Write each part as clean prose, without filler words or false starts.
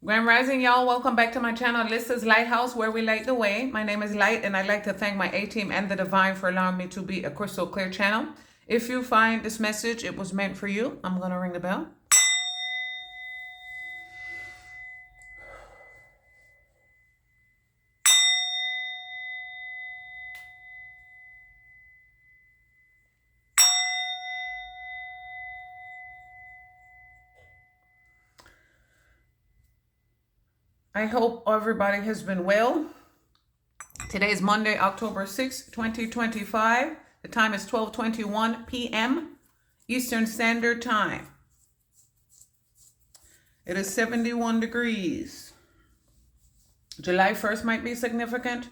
Grand Rising, y'all. Welcome back to my channel, Lissa's Lighthouse, where we light the way. My name is Light, and I'd like to thank my A-team and the Divine for allowing me to be a crystal clear channel. If you find this message, it was meant for you. I'm going to ring the bell. I hope everybody has been well. Today is Monday, October 6th, 2025. The time is 12:21 p.m. Eastern Standard Time. It is 71 degrees. July 1st might be significant.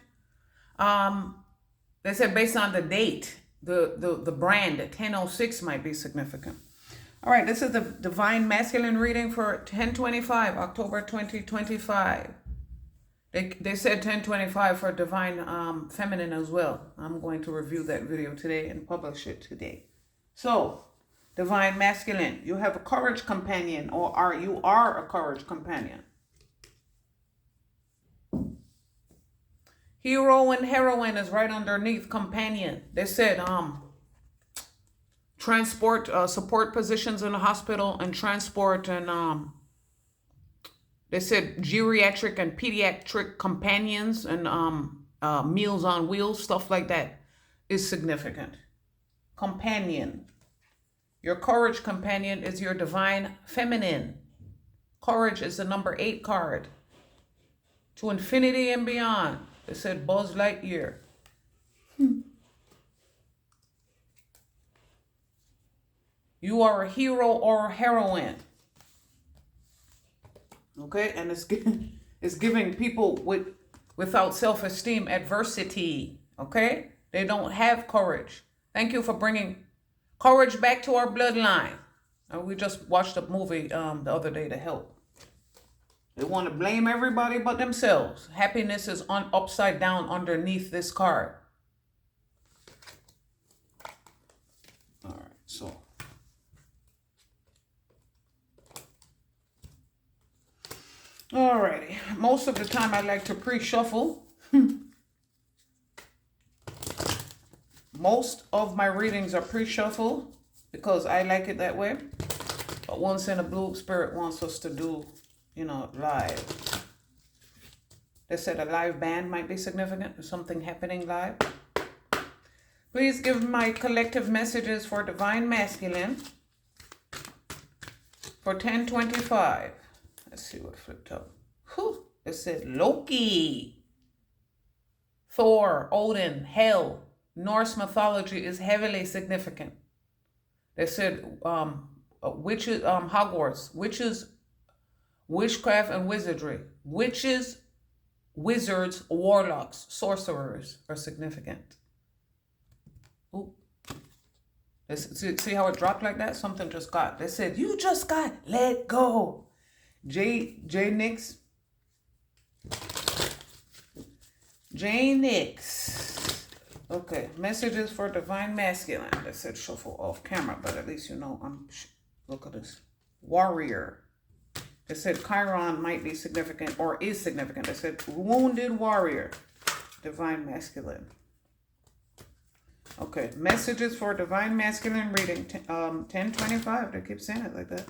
They said based on the date, the brand 1006 might be significant. All right, this is the Divine Masculine reading for 10/25, October 2025. They said 10/25 for Divine Feminine as well. I'm going to review that video today and publish it today. So, Divine Masculine, you have a courage companion, or you are a courage companion. Hero and heroine is right underneath companion. They said transport, support positions in the hospital, and transport, and they said geriatric and pediatric companions and meals on wheels, stuff like that is significant. Companion. Your courage companion is your Divine Feminine. Courage is the number 8 card. To infinity and beyond. They said Buzz Lightyear. You are a hero or a heroine. Okay, and it's giving people without self-esteem adversity. Okay, they don't have courage. Thank you for bringing courage back to our bloodline. We just watched a movie the other day to help. They want to blame everybody but themselves. Happiness is upside down underneath this card. All right, so. Alrighty, most of the time I like to pre-shuffle. Most of my readings are pre-shuffle because I like it that way. But once in a blue, Spirit wants us to do, live. They said a live band might be significant. There's something happening live. Please give my collective messages for Divine Masculine for 10/25. Let's see what flipped up. Whew. It said Loki, Thor, Odin, Hell. Norse mythology is heavily significant. They said witches, Hogwarts, witches, witchcraft and wizardry. Witches, wizards, warlocks, sorcerers are significant. Ooh. See how it dropped like that? Something just got. They said, you just got let go. J Nix. Okay, messages for Divine Masculine. They said shuffle off camera, but at least look at this. Warrior. They said Chiron might be significant or is significant. They said wounded warrior. Divine Masculine. Okay, messages for Divine Masculine reading 10/25. They keep saying it like that.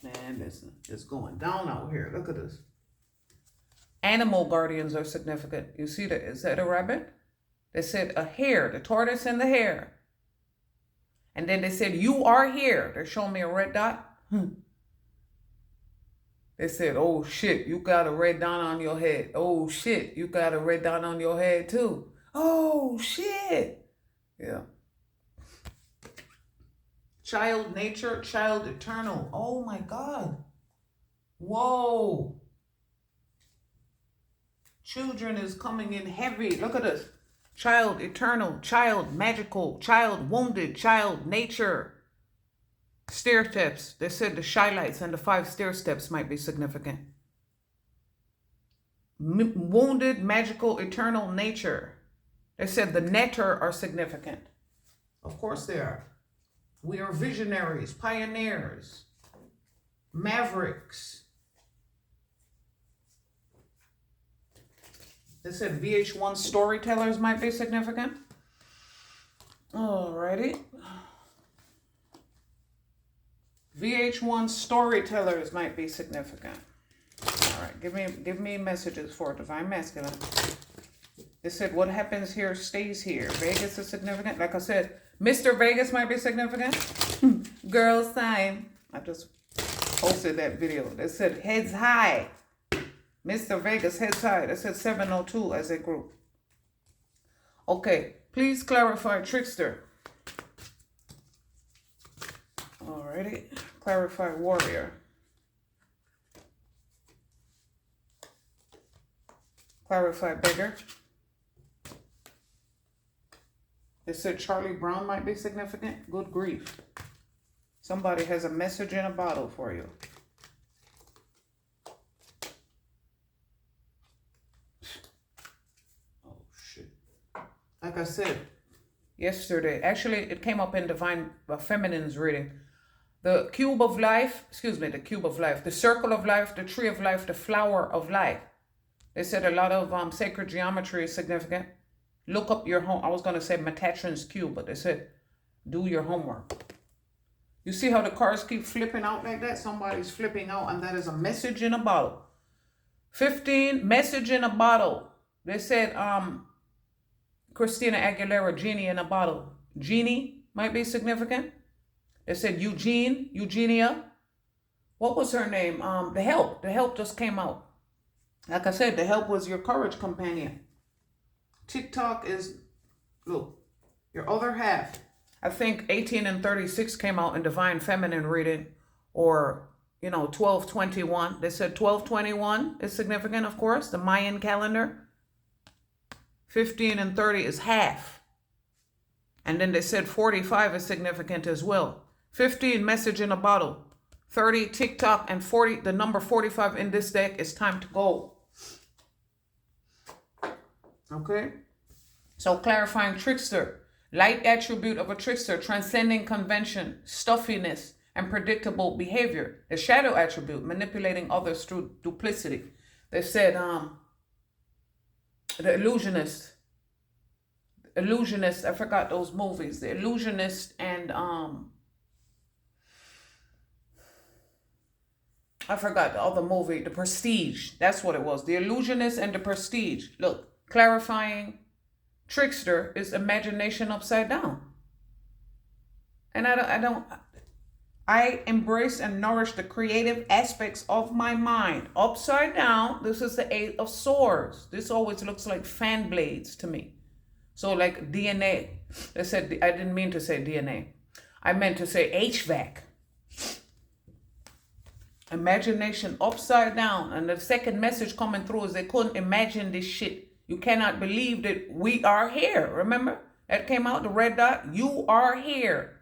Man, it's going down out here. Look at this. Animal guardians are significant. You see that? Is that a rabbit? They said a hare, the tortoise and the hare. And then they said, you are here. They're showing me a red dot. They said, oh shit, you got a red dot on your head. Oh shit, you got a red dot on your head too. Oh shit. Yeah. Child nature, child eternal. Oh my God. Whoa. Children is coming in heavy. Look at this. Child eternal, child magical, child wounded, child nature. Stair steps. They said the shy lights and the 5 stair steps might be significant. Wounded, magical, eternal nature. They said the netter are significant. Of course they are. We are visionaries, pioneers. Mavericks. They said VH1 storytellers might be significant. Alrighty. VH1 storytellers might be significant. All right, give me messages for divine masculine. They said what happens here stays here. Vegas is significant. Like I said, Mr. Vegas might be significant. Girl sign. I just posted that video. They said heads high. Mr. Vegas heads high. They said 702 as a group. Okay, please clarify trickster. Alrighty, clarify warrior. Clarify beggar. They said Charlie Brown might be significant. Good grief. Somebody has a message in a bottle for you. Oh, shit. Like I said yesterday, actually, it came up in Divine Feminine's reading. The cube of life, the cube of life, the circle of life, the tree of life, the flower of life. They said a lot of sacred geometry is significant. Look up your home. I was going to say Metatron's cube, but they said do your homework. You see how the cards keep flipping out like that? Somebody's flipping out, and that is a message in a bottle. 15, message in a bottle. They said Christina Aguilera, genie in a bottle. Genie might be significant. They said Eugenia. What was her name? The Help. The Help just came out. Like I said, The Help was your courage companion. TikTok is, look, your other half. I think 18 and 36 came out in Divine Feminine reading, or, 1221. They said 1221 is significant, of course, the Mayan calendar. 15 and 30 is half. And then they said 45 is significant as well. 15, message in a bottle. 30, TikTok, and 40, the number 45 in this deck is time to go. Okay? So clarifying trickster. Light attribute of a trickster, transcending convention, stuffiness, and predictable behavior. The shadow attribute, manipulating others through duplicity. They said the illusionist, I forgot those movies. The illusionist and I forgot the other movie, The Prestige. That's what it was. The illusionist and The Prestige. Look, clarifying trickster is imagination upside down. And I embrace and nourish the creative aspects of my mind. Upside down, this is the 8 of Swords. This always looks like fan blades to me. So like DNA. They said, I didn't mean to say DNA. I meant to say HVAC. Imagination upside down. And the second message coming through is they couldn't imagine this shit. You cannot believe that we are here. Remember? That came out, the red dot. You are here.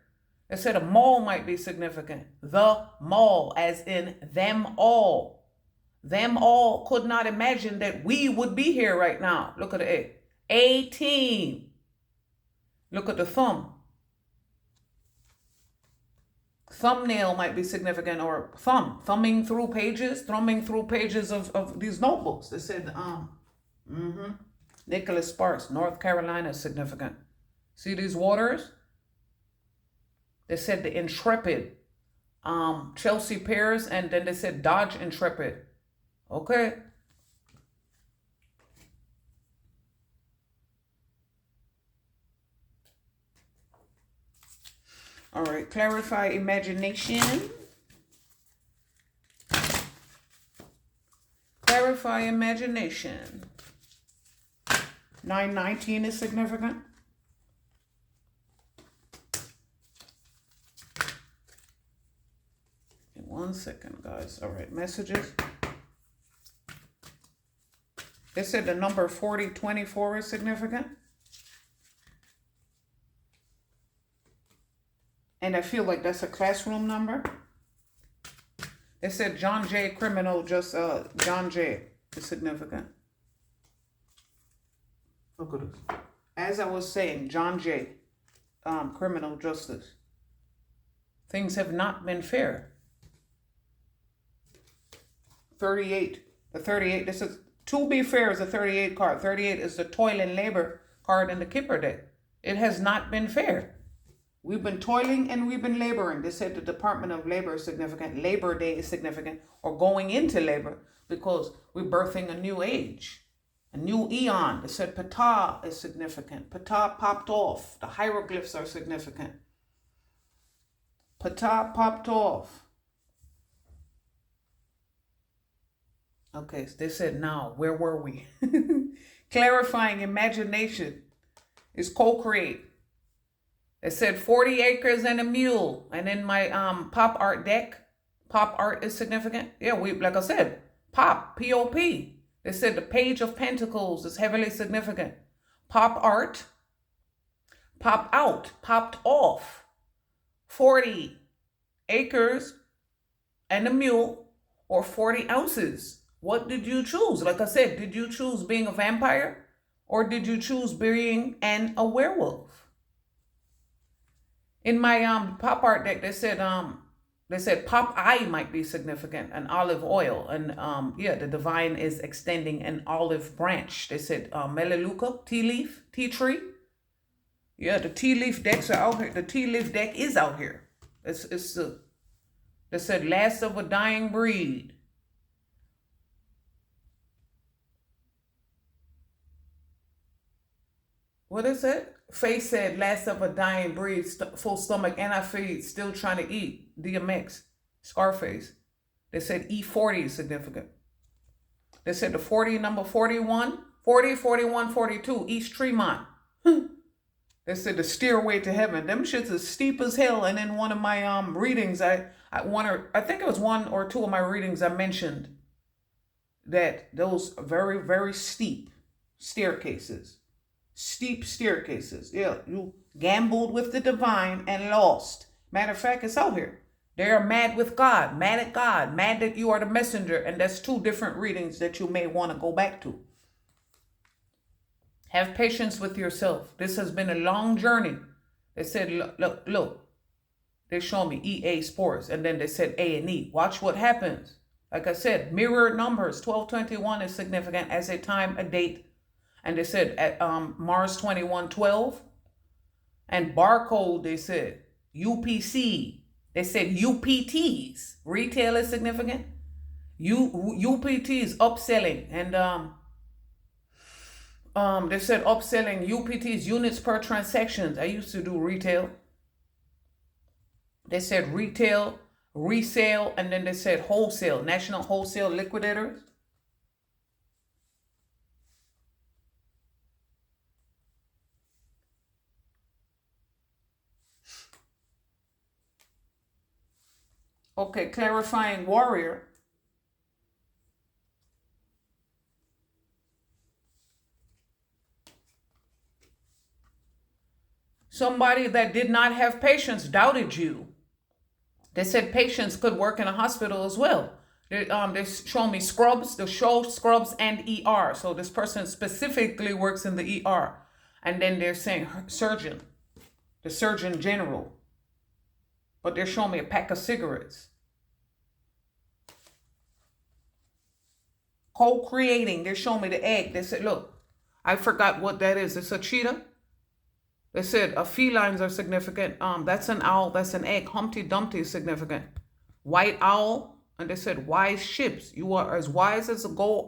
They said a mall might be significant. The mall, as in them all. Them all could not imagine that we would be here right now. Look at the A. 18. Look at the thumb. Thumbnail might be significant, or thumbing through pages of these notebooks. They said, Nicholas Sparks, North Carolina is significant. See these waters? They said the Intrepid, Chelsea Pears, and then they said Dodge Intrepid. Okay. All right, clarify imagination. Clarify imagination. 919 is significant. In 1 second, guys. All right, messages. They said the number 4024 is significant. And I feel like that's a classroom number. They said John J. criminal, just John J. is significant. Look at this. As I was saying, John J. Criminal justice. Things have not been fair. 38. The 38, this is, to be fair, is a 38 card. 38 is the toil and labor card in the Kipper deck. It has not been fair. We've been toiling and we've been laboring. They said the Department of Labor is significant. Labor Day is significant, or going into labor, because we're birthing a new age, a new eon. They said Ptah is significant. Ptah popped off. The hieroglyphs are significant. Ptah popped off. Okay, so they said, now, where were we? Clarifying imagination is co-create. They said 40 acres and a mule. And in my pop art deck, pop art is significant. Yeah, we, like I said, pop, P-O-P. They said the Page of Pentacles is heavily significant. Pop art, pop out, popped off. 40 acres and a mule, or 40 ounces. What did you choose? Like I said, did you choose being a vampire, or did you choose being a werewolf? In my pop art deck, they said pop eye might be significant, and olive oil, and yeah, the divine is extending an olive branch. They said melaleuca, tea leaf, tea tree. Yeah, the tea leaf decks are out here. The tea leaf deck is out here. They said last of a dying breed. What is it? Faith said, last of a dying breed, full stomach, and I feed, still trying to eat. DMX, Scarface. They said E40 is significant. They said the 40, number 41, 40, 41, 42, East Tremont. They said the stairway to heaven. Them shits is steep as hell. And in one of my readings, I think it was one or two of my readings, I mentioned that those very, very steep staircases. Steep staircases. Yeah, you gambled with the divine and lost. Matter of fact, it's out here. They are mad with God, mad at God, mad that you are the messenger. And that's two different readings that you may want to go back to. Have patience with yourself. This has been a long journey. They said, look. They show me EA Sports. And then they said A&E. Watch what happens. Like I said, mirror numbers. 1221 is significant as a time, a date. And they said at Mars 2112, and barcode, they said UPC. They said UPTs. Retail is significant. UPTs upselling, and they said upselling UPTs, units per transactions. I used to do retail. They said retail, resale, and then they said wholesale, national wholesale liquidators. Okay, clarifying warrior. Somebody that did not have patience doubted you. They said patience could work in a hospital as well. They show me scrubs, the show scrubs and ER. So this person specifically works in the ER. And then they're saying surgeon, the surgeon general. But they're showing me a pack of cigarettes. Co-creating. They're showing me the egg. They said, look, I forgot what that is. It's a cheetah. They said felines are significant. That's an owl. That's an egg. Humpty Dumpty is significant. White owl. And they said wise ships. You are as wise as a gold.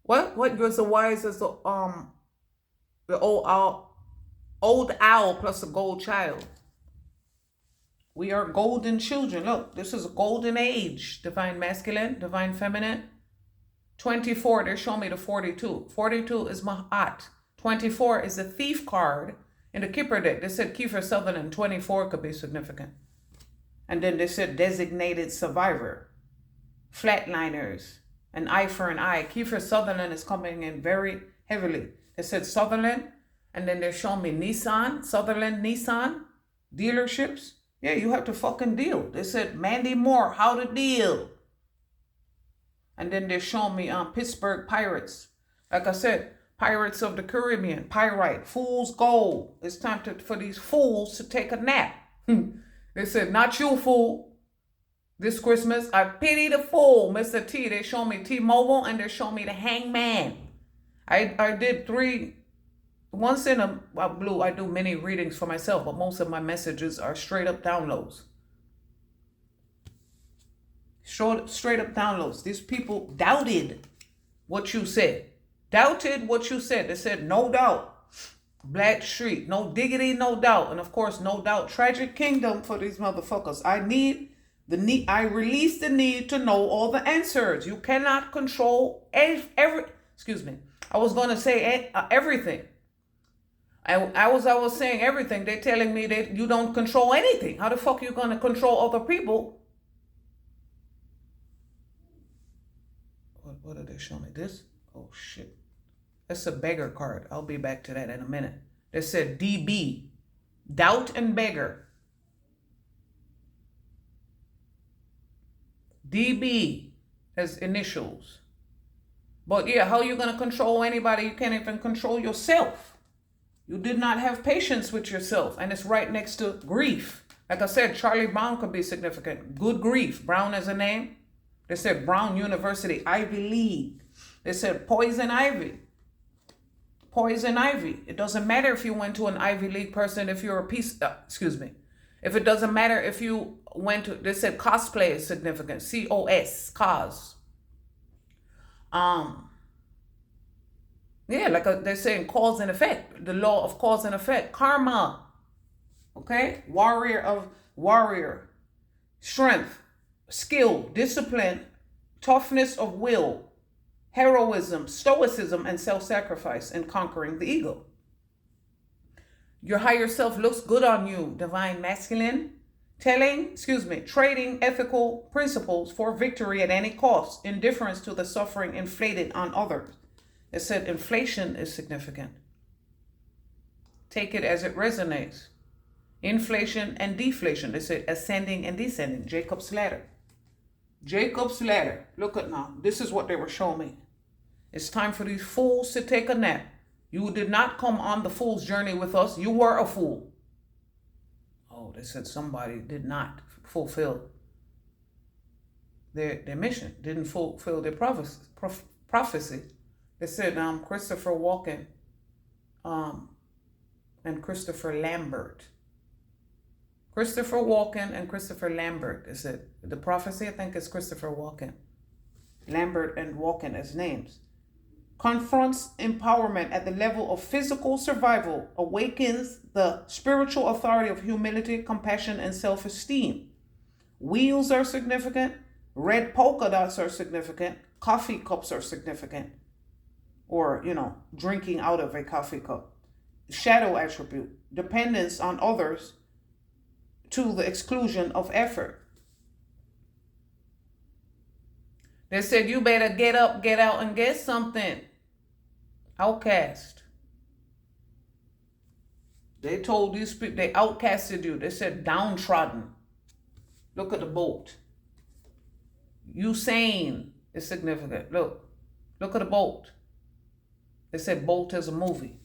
What was the wise as the old owl plus a gold child? We are golden children. Look, this is a golden age. Divine masculine, divine feminine. 24, they're showing me the 42. 42 is Ma'at. 24 is the thief card in the Kipper deck. They said Kiefer Sutherland, 24 could be significant. And then they said designated survivor. Flatliners, an eye for an eye. Kiefer Sutherland is coming in very heavily. They said Sutherland, and then they're showing me Nissan, Sutherland, Nissan dealerships. Yeah, you have to fucking deal. They said Mandy Moore, how to deal. And then they're showing me Pittsburgh Pirates. Like I said, Pirates of the Caribbean, Pyrite, Fool's Gold. It's time for these fools to take a nap. They said, not you, fool. This Christmas, I pity the fool, Mr. T. They show me T-Mobile and they show me the Hangman. I did 3, once in a blue, I do many readings for myself, but most of my messages are straight up downloads. Straight up downloads. These people doubted what you said. Doubted what you said. They said, no doubt. Black Street, no diggity, no doubt. And of course, no doubt, tragic kingdom for these motherfuckers. I release the need to know all the answers. You cannot control excuse me. I was going to say everything. I was saying everything. They're telling me that you don't control anything. How the fuck are you going to control other people? What did they show me? This? Oh, shit. That's a beggar card. I'll be back to that in a minute. They said DB. Doubt and beggar. DB as initials. But yeah, how are you going to control anybody? You can't even control yourself. You did not have patience with yourself. And it's right next to grief. Like I said, Charlie Brown could be significant. Good grief. Brown as a name. They said Brown University, Ivy League. They said poison ivy. Poison ivy. It doesn't matter if you went to an Ivy League person, if you're a piece, excuse me. If it doesn't matter if you went to, they said cosplay is significant. C-O-S, cos. Yeah, like they're saying cause and effect. The law of cause and effect. Karma. Okay? Warrior. Strength. Skill. Discipline. Toughness of will. Heroism. Stoicism and self-sacrifice in conquering the ego. Your higher self looks good on you. Divine masculine. Trading ethical principles for victory at any cost. Indifference to the suffering inflated on others. It said inflation is significant. Take it as it resonates. Inflation and deflation. They said ascending and descending. Jacob's ladder. Jacob's ladder. Look at now. This is what they were showing me. It's time for these fools to take a nap. You did not come on the fool's journey with us. You were a fool. Oh, they said somebody did not fulfill their mission. Didn't fulfill their prophecy. They said Christopher Walken and Christopher Lambert. Christopher Walken and Christopher Lambert. They said the prophecy, I think, is Christopher Walken. Lambert and Walken as names. Confronts empowerment at the level of physical survival, awakens the spiritual authority of humility, compassion, and self-esteem. Wheels are significant. Red polka dots are significant. Coffee cups are significant. Or, drinking out of a coffee cup. Shadow attribute. Dependence on others to the exclusion of effort. They said, you better get up, get out, and get something. Outcast. They told these people, they outcasted you. They said downtrodden. Look at the boat. Usain is significant. Look at the boat. They said boat is a movie.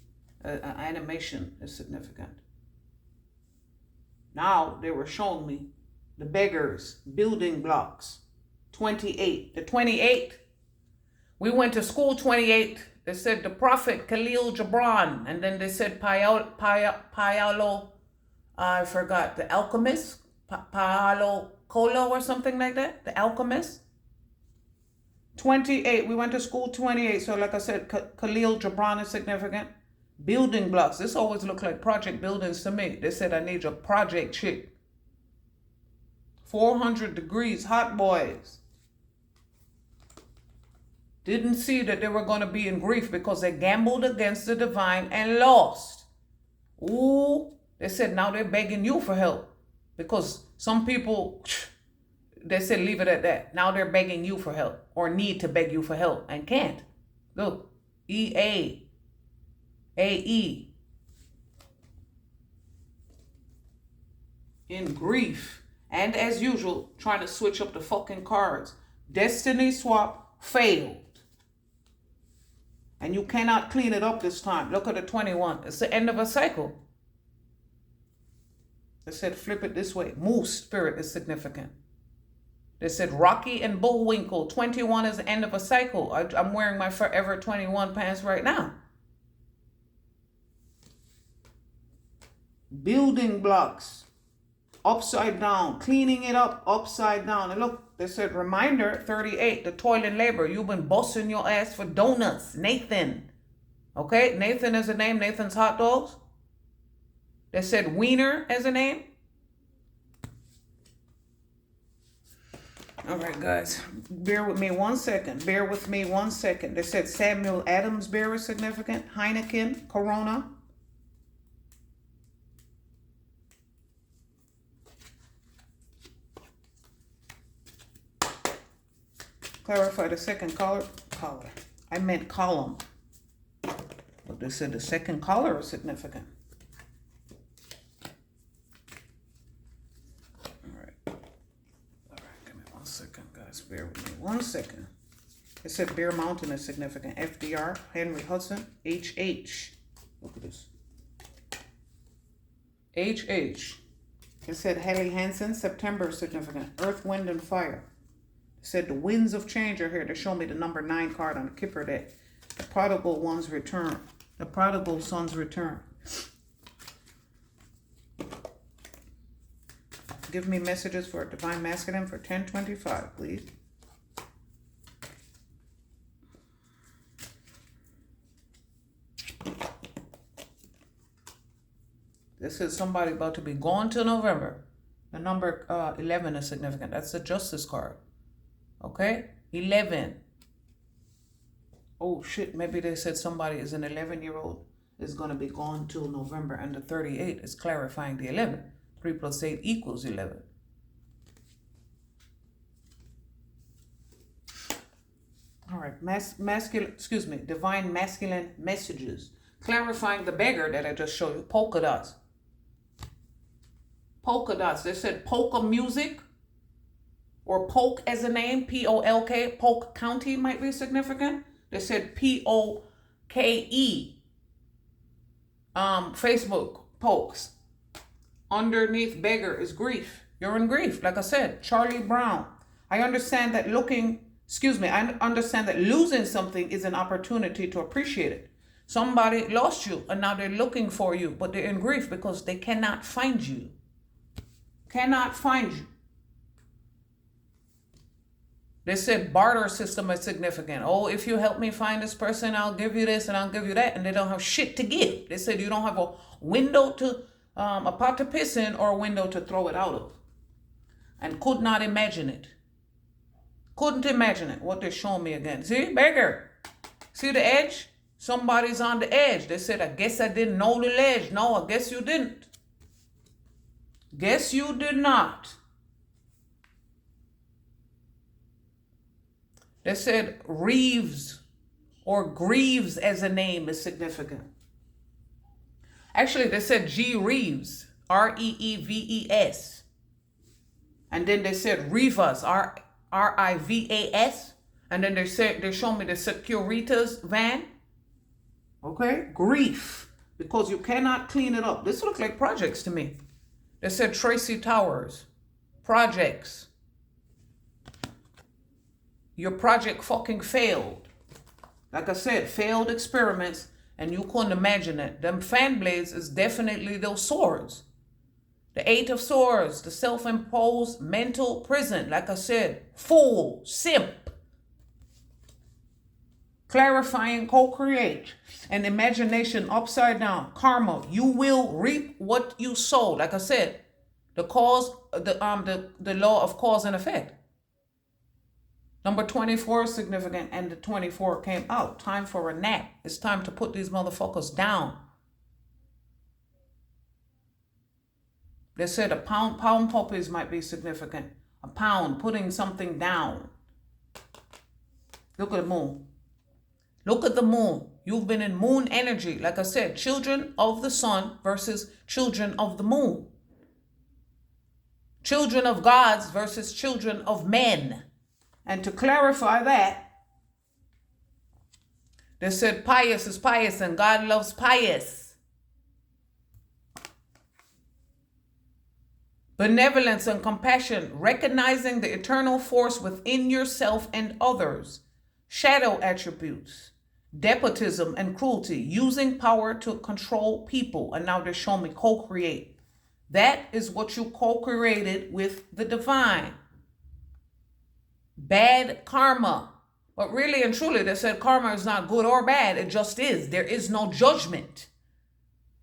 Animation is significant. Now they were showing me the beggars, building blocks. 28. The 28. We went to school 28. They said the prophet Khalil Gibran. And then they said Paolo, I forgot, the alchemist. Paolo Colo or something like that. The alchemist. 28. We went to school 28. So like I said, Khalil Gibran is significant. Building blocks. This always looked like project buildings to me. They said I need a project chick. 400 degrees, hot boys. Didn't see that they were going to be in grief because they gambled against the divine and lost. Ooh, they said now they're begging you for help. Because some people, they said leave it at that. Now they're begging you for help or need to beg you for help and can't. Look, EA, AE. In grief. And as usual, trying to switch up the fucking cards. Destiny swap failed. And you cannot clean it up this time. Look at the 21. It's the end of a cycle. They said flip it this way. Moose spirit is significant. They said Rocky and Bullwinkle. 21 is the end of a cycle. I'm wearing my Forever 21 pants right now. Building blocks. Upside down. Cleaning it up upside down. And look, they said reminder 38. The toil and labor. You've been busting your ass for donuts. Nathan. Okay? Nathan is a name. Nathan's Hot Dogs. They said Wiener as a name. All right, guys, bear with me 1 second. Bear with me 1 second. They said Samuel Adams, very significant. Heineken, Corona. Clarify the second color. I meant column. But they said the second color is significant. Bear with me 1 second. It said Bear Mountain is significant. FDR, Henry Hudson, HH. Look at this. HH. It said Helly Hansen, September is significant. Earth, Wind, and Fire. It said the winds of change are here. They show me the number 9 card on the Kipper deck. The prodigal one's return. The prodigal son's return. Give me messages for Divine Masculine for 1025, please. This is somebody about to be gone till November. The number 11 is significant. That's the Justice card. Okay? 11. Oh, shit. Maybe they said somebody is an 11-year-old is going to be gone till November. And the 38 is clarifying the 11. 3 plus 8 equals 11. All right. Divine Masculine messages. Clarifying the beggar that I just showed you. Polka dots. Polka dots. They said polka music or Polk as a name. P-O-L-K. Polk County might be significant. They said P-O-K-E. Facebook. Polks. Underneath beggar is grief. You're in grief. Like I said, Charlie Brown. I understand that I understand that losing something is an opportunity to appreciate it. Somebody lost you and now they're looking for you, but they're in grief because they cannot find you. Cannot find you. They said barter system is significant. Oh, if you help me find this person, I'll give you this and I'll give you that. And they don't have shit to give. They said you don't have a window to, a pot to piss in or a window to throw it out of. And could not imagine it. Couldn't imagine it. What they're showing me again. See, beggar. See the edge? Somebody's on the edge. They said, I guess I didn't know the ledge. No, I guess you didn't. Guess you did not. They said Reeves or Greaves as a name is significant. Actually, they said G. Reeves, R-E-E-V-E-S. And then they said Rivas, R-I-V-A-S. And then they showed me the Securitas van. Okay, grief, because you cannot clean it up. This looks like projects to me. They said Tracy Towers, projects. Your project fucking failed. Like I said, failed experiments, and you couldn't imagine it. Them fan blades is definitely those swords. The 8 of Swords, the self-imposed mental prison. Like I said, fool, simp. Clarifying, co-create, and imagination upside down. Karma, you will reap what you sow. Like I said, the law of cause and effect. Number 24 is significant, and the 24 came out. Time for a nap. It's time to put these motherfuckers down. They said a pound puppies might be significant. A pound, putting something down. Look at the moon. Look at the moon. You've been in moon energy. Like I said, children of the sun versus children of the moon. Children of gods versus children of men. And to clarify that, they said pious is pious and God loves pious. benevolence and compassion, recognizing the eternal force within yourself and others, shadow attributes, despotism and cruelty, using power to control people. And now they're showing me co-create. That is what you co-created with the divine. Bad karma. But really and truly, they said karma is not good or bad. It just is. There is no judgment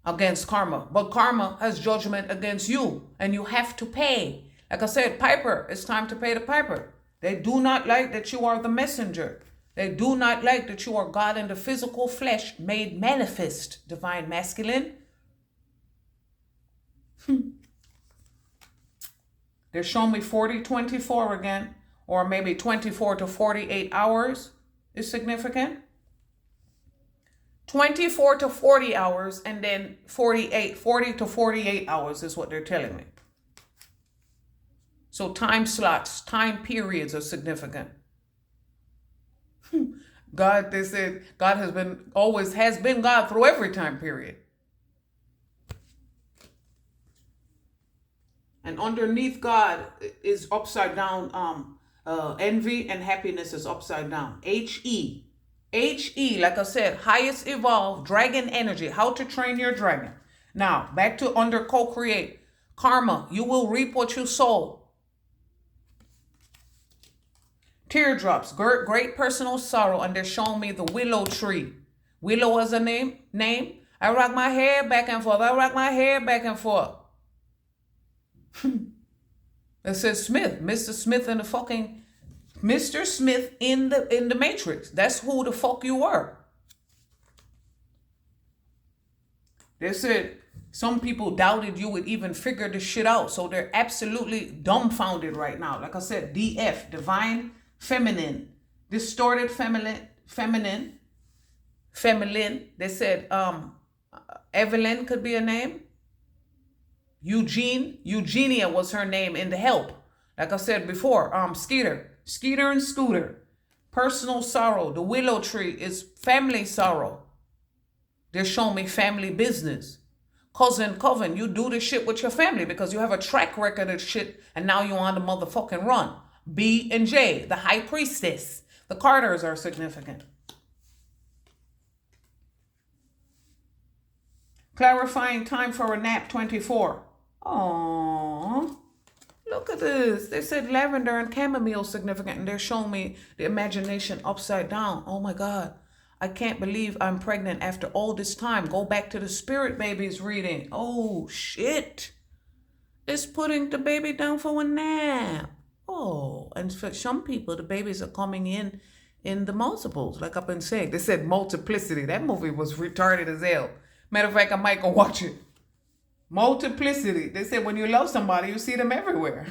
against karma. But karma has judgment against you. And you have to pay. Like I said, piper, it's time to pay the piper. They do not like that you are the messenger. They do not like that you are God in the physical flesh made manifest, divine masculine. They're showing me 40-24 again, or maybe 24 to 48 hours is significant. 24 to 40 hours, and then 40 to 48 hours is what they're telling me. So time slots, time periods are significant. God, they said, God always has been God through every time period. And underneath God is upside down. Envy and happiness is upside down. H-E. H-E, like I said, highest evolved dragon energy. How to train your dragon. Now, back to under co-create. Karma, you will reap what you sow. Teardrops, great personal sorrow. And they're showing me the willow tree. Willow is a name. I rock my hair back and forth. I rock my hair back and forth. It says Smith, Mr. Smith in the fucking Mr. Smith in the Matrix. That's who the fuck you were. They said some people doubted you would even figure this shit out. So they're absolutely dumbfounded right now. Like I said, DF, divine feminine, distorted feminine. They said Evelyn could be a name. Eugenia was her name in the help. Like I said before, Skeeter and Scooter. Personal sorrow. The willow tree is family sorrow. They're showing me family business. Cousin Coven, you do this shit with your family because you have a track record of shit and now you're on the motherfucking run. B and J, the high priestess. The Carters are significant. Clarifying time for a nap, 24. Aww. Look at this. They said lavender and chamomile significant, and they're showing me the imagination upside down. Oh my God. I can't believe I'm pregnant after all this time. Go back to the spirit babies reading. Oh shit. It's putting the baby down for a nap. Oh, and for some people, the babies are coming in the multiples, like I've been saying. They said multiplicity. That movie was retarded as hell. Matter of fact, I might go watch it. Multiplicity. They said when you love somebody, you see them everywhere.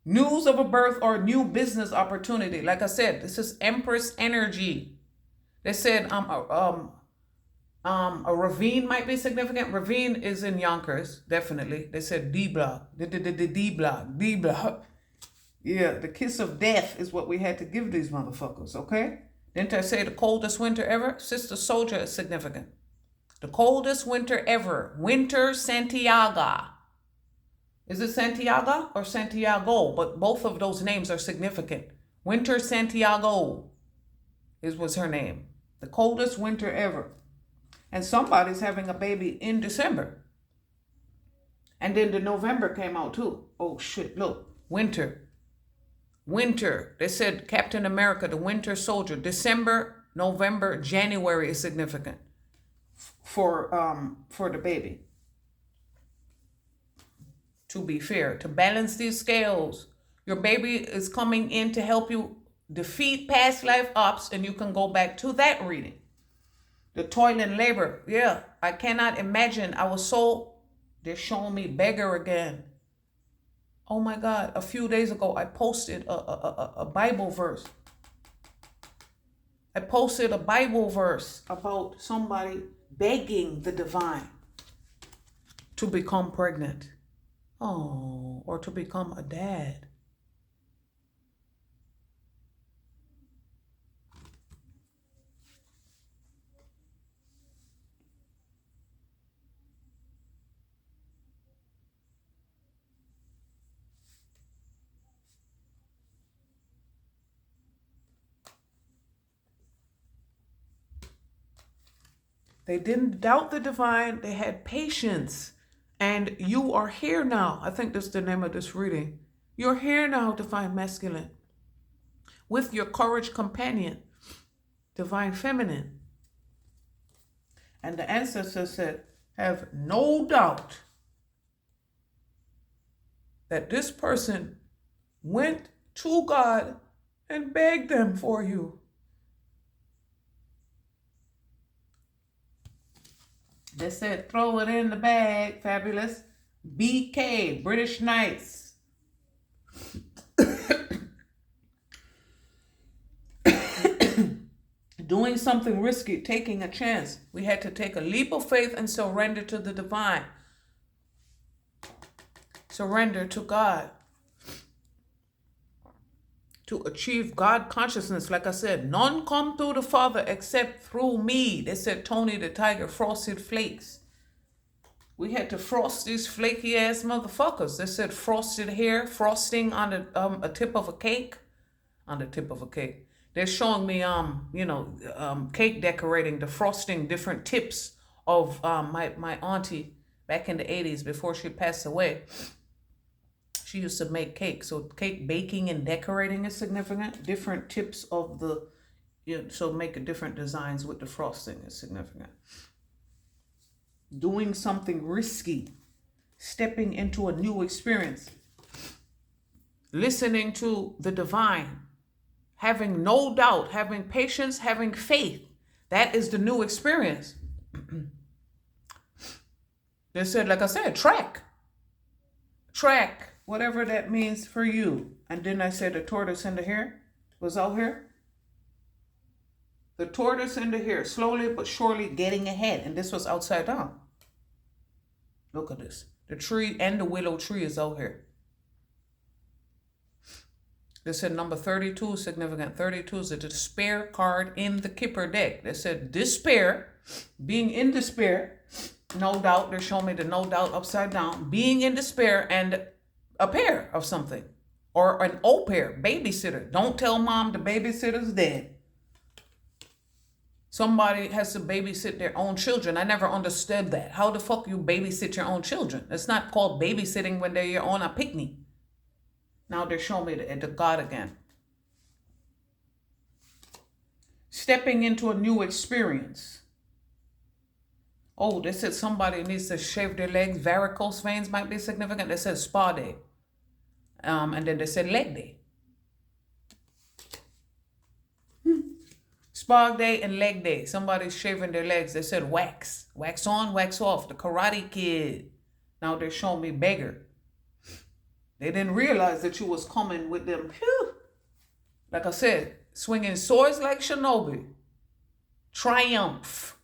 News of a birth or new business opportunity. Like I said, this is Empress energy. They said a ravine might be significant. Ravine is in Yonkers, definitely. They said D block. D block. Yeah, the kiss of death is what we had to give these motherfuckers, okay? Didn't I say the coldest winter ever? Sister Soldier is significant. The coldest winter ever. Winter Santiago. Is it Santiago or Santiago? But both of those names are significant. Winter Santiago was her name. The coldest winter ever. And somebody's having a baby in December. And then the November came out too. Oh shit, look. Winter. They said Captain America, the Winter Soldier. December, November, January is significant for the baby. To be fair, to balance these scales, your baby is coming in to help you defeat past life ops, and you can go back to that reading. The toil and labor. Yeah, I cannot imagine. They're showing me beggar again. Oh my God, a few days ago, I posted a Bible verse. I posted a Bible verse about somebody begging the divine to become pregnant. Oh, or to become a dad. They didn't doubt the divine. They had patience. And you are here now. I think that's the name of this reading. You're here now, divine masculine, with your courage companion, divine feminine. And the ancestors said, have no doubt that this person went to God and begged them for you. They said, throw it in the bag, fabulous. BK, British Knights. Doing something risky, taking a chance. We had to take a leap of faith and surrender to the divine. Surrender to God. To achieve God consciousness, like I said, none come through the Father except through me. They said Tony the Tiger, frosted flakes. We had to frost these flaky ass motherfuckers. They said frosted hair, frosting on the a tip of a cake. On the tip of a cake. They're showing me cake decorating, the frosting, different tips of my auntie back in the 80s before she passed away. She used to make cake. So cake baking and decorating is significant. Different tips of the, so make different designs with the frosting is significant. Doing something risky. Stepping into a new experience. Listening to the divine. Having no doubt. Having patience. Having faith. That is the new experience. They said, like I said, track. Whatever that means for you. And then I said the tortoise and the hare was out here. The tortoise and the hare, slowly but surely getting ahead. And this was upside down. Look at this. The tree and the willow tree is out here. They said number 32 is significant. 32 is the despair card in the Kipper deck. They said despair, being in despair, no doubt. They're showing me the no doubt upside down. Being in despair and a pair of something. Or an au pair, babysitter. Don't tell mom the babysitter's dead. Somebody has to babysit their own children. I never understood that. How the fuck you babysit your own children? It's not called babysitting when they're on a picnic. Now they're showing me the God again. Stepping into a new experience. Oh, they said somebody needs to shave their legs. Varicose veins might be significant. They said spa day. And then they said leg day. Spa day and leg day. Somebody's shaving their legs. They said wax. Wax on, wax off. The Karate Kid. Now they're showing me beggar. They didn't realize that you was coming with them. Phew. Like I said, swinging swords like Shinobi. Triumph.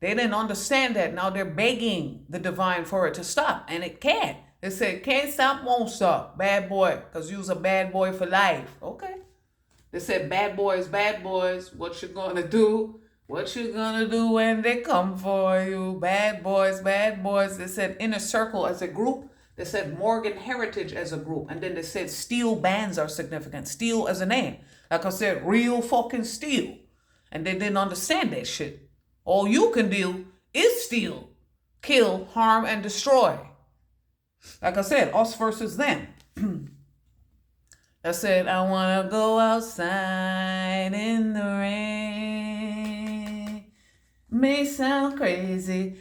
They didn't understand that. Now they're begging the divine for it to stop. And it can't. They said, can't stop, won't stop. Bad boy. Because you's a bad boy for life. Okay. They said, bad boys, what you gonna do? What you gonna do when they come for you? Bad boys. They said inner circle as a group. They said Morgan Heritage as a group. And then they said steel bands are significant. Steel as a name. Like I said, real fucking steel. And they didn't understand that shit. All you can do is steal, kill, harm, and destroy. Like I said, us versus them. I said, I want to go outside in the rain. May sound crazy.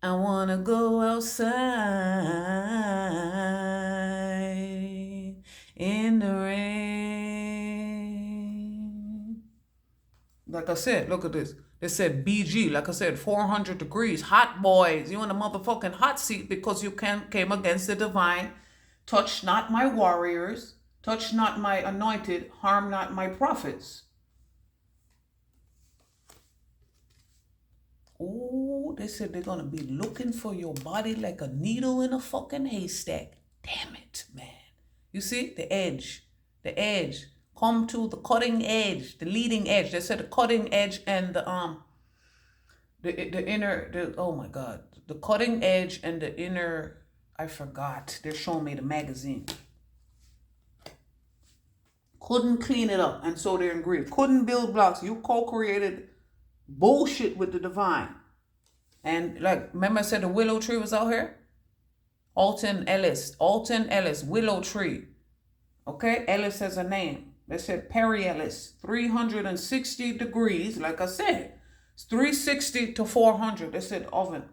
I want to go outside in the rain. Like I said, look at this. They said BG, like I said, 400 degrees, hot boys. You in a motherfucking hot seat because you came against the divine. Touch not my warriors. Touch not my anointed. Harm not my prophets. Oh, they said they're going to be looking for your body like a needle in a fucking haystack. Damn it, man. You see? The edge. Come to the cutting edge, the leading edge. They said the cutting edge and the inner, oh my God. The cutting edge and the inner, I forgot. They're showing me the magazine. Couldn't clean it up, and so they're in grief. Couldn't build blocks. You co-created Bullshit with the divine. And like, remember I said the willow tree was out here? Alton Ellis, willow tree. Okay, Ellis has a name. They said Perry Ellis, 360 degrees. Like I said, it's 360 to 400. They said oven.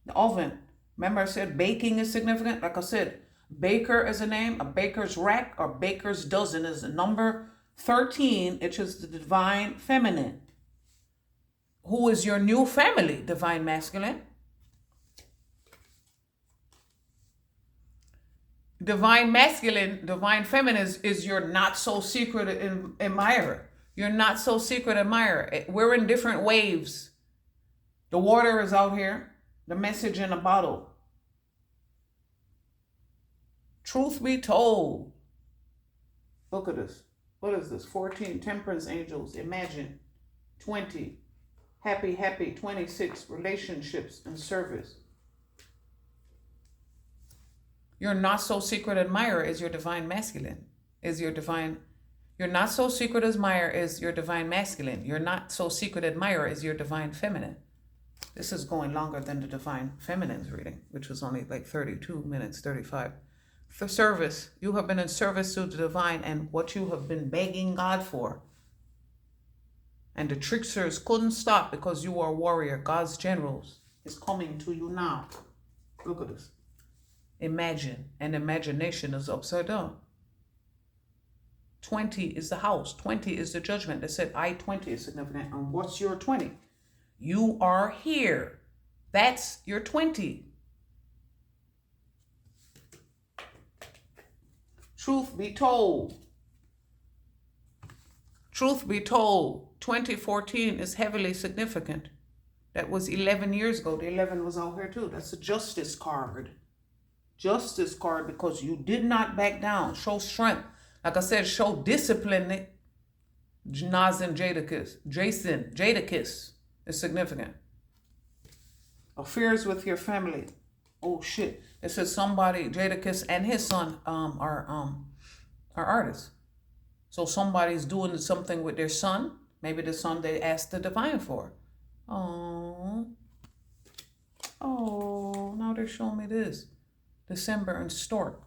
The oven. Remember I said baking is significant? Like I said, baker is a name. A baker's rack or baker's dozen is a number 13. It is the divine feminine. Who is your new family, divine masculine? Divine masculine, divine feminine is your not so secret admirer. Your not so secret admirer. We're in different waves. The water is out here. The message in a bottle. Truth be told. Look at this. What is this? 14 temperance angels. Imagine. 20. Happy. 26. Relationships and service. Your not so secret admirer is your divine masculine. Your not so secret admirer is your divine masculine. Your not so secret admirer is your divine feminine. This is going longer than the divine feminine's reading, which was only like 32 minutes, 35. For service, you have been in service to the divine and what you have been begging God for. And the tricksters couldn't stop because you are a warrior. God's generals is coming to you now. Look at this. Imagine, and imagination is upside down. 20 is the house. 20 is the judgment. They said I-20 is significant. And what's your 20? You are here. That's your 20. Truth be told. 2014 is heavily significant. That was 11 years ago. The 11 was out here too. That's a justice card. Justice card because you did not back down. Show strength. Like I said, show discipline. Nas and Jadakiss is significant. Affairs with your family. Oh shit. It says somebody, Jadakiss and his son are artists. So somebody's doing something with their son. Maybe the son they asked the divine for. Oh, now they're showing me this. December and stork.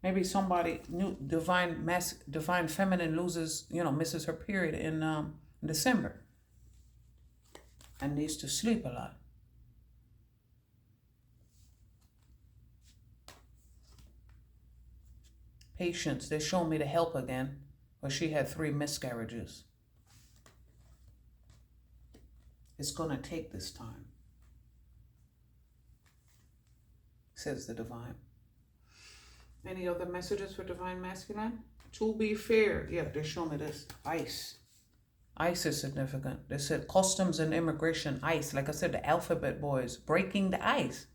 Maybe somebody new divine feminine misses her period in December and needs to sleep a lot. Patience. They show me the help again, but she had 3 miscarriages. It's gonna take this time, says the divine. Any other messages for divine masculine? To be fair. Yeah, they show me this. ICE. ICE is significant. They said customs and immigration. ICE. Like I said, the alphabet boys. Breaking the ice.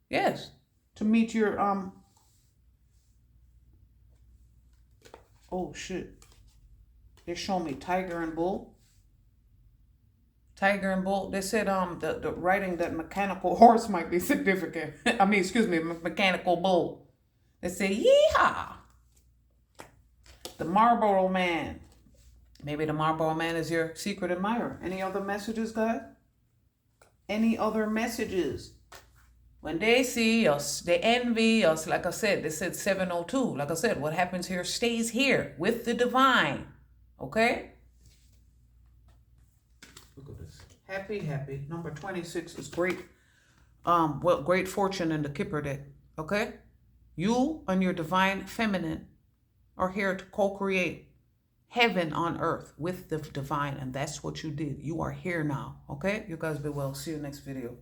Yes. To meet your, oh shit. They show me tiger and bull. Tiger and bull. They said the writing that mechanical horse might be significant. Mechanical bull. They say, yeehaw. The Marlboro Man. Maybe the Marlboro Man is your secret admirer. Any other messages, guys? Any other messages? When they see us, they envy us. Like I said, they said 702. Like I said, what happens here stays here with the divine. Okay? Look at this. Happy. Number 26 is great. Great fortune in the Kipper deck. Okay? You and your divine feminine are here to co-create heaven on earth with the divine, and that's what you did. You are here now. Okay? You guys be well. See you next video.